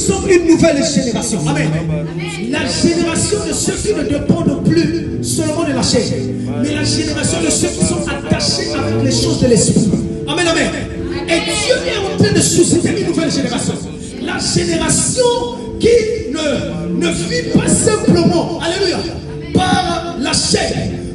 sommes une nouvelle génération. Amen. La génération de ceux qui ne dépendent plus seulement de la chair, mais la génération de ceux qui sont attachés avec les choses de l'esprit. Amen, amen. Et Dieu est en train de susciter une nouvelle génération. La génération qui ne vit pas simplement, alléluia, par la chair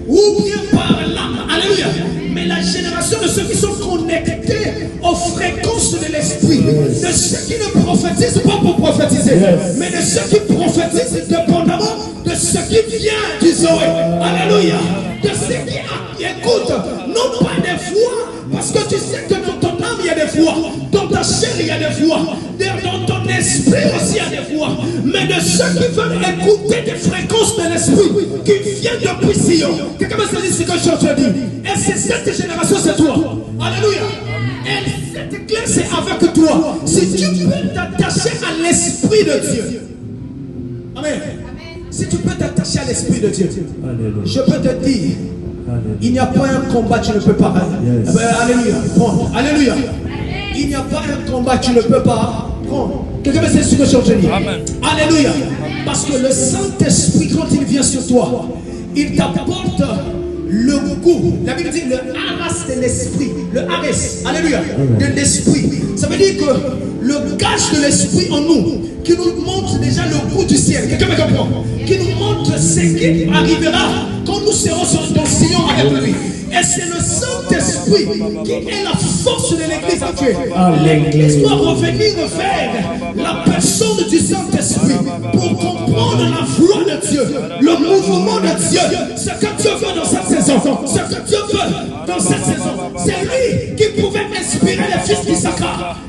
ou bien par l'âme, alléluia, mais la génération de ceux qui sont connectés aux fréquences de l'esprit, de ceux qui ne prophétisent pas pour prophétiser, mais de ceux qui prophétisent dépendamment de ce qui vient du Zoé, alléluia, de ceux qui écoutent, non pas des voix, parce que tu sais que dans ton âme il y a des voix, dans ta chair il y a des voix, dans ton esprit aussi il y a des voix, mais de ceux qui veulent écouter des fréquences de l'esprit qui viennent depuis Sion. Quelqu'un me dit ce que je suis en train de dire. Et c'est cette génération, c'est toi. Alléluia. Et cette clé c'est avec toi. Si tu peux t'attacher à l'esprit de Dieu. Amen. Si tu peux t'attacher à l'esprit de Dieu, je peux te dire, il n'y a pas un combat, tu ne peux pas. Alléluia. Prends. Alléluia. Il n'y a pas un combat, tu ne peux pas prendre. Quelqu'un me sait ce que je suis en train de dire. Alléluia. Parce que le Saint-Esprit, quand il vient sur toi, il t'apporte le goût. La Bible dit le haras de l'esprit. Le haras, alléluia, de l'esprit. Ça veut dire que le gage de l'esprit en nous, qui nous montre déjà le goût du ciel. Quelqu'un me comprend? Qui nous montre ce qui arrivera quand nous serons dans Sion avec lui. Et c'est le Saint-Esprit qui est la force de l'église actuelle. L'église doit revenir vers la personne du Saint-Esprit pour comprendre la voix de Dieu, le mouvement de Dieu, ce que Dieu veut dans cette saison. Ce que Dieu veut dans cette saison. C'est lui qui pouvait inspirer les fils d'Issachar.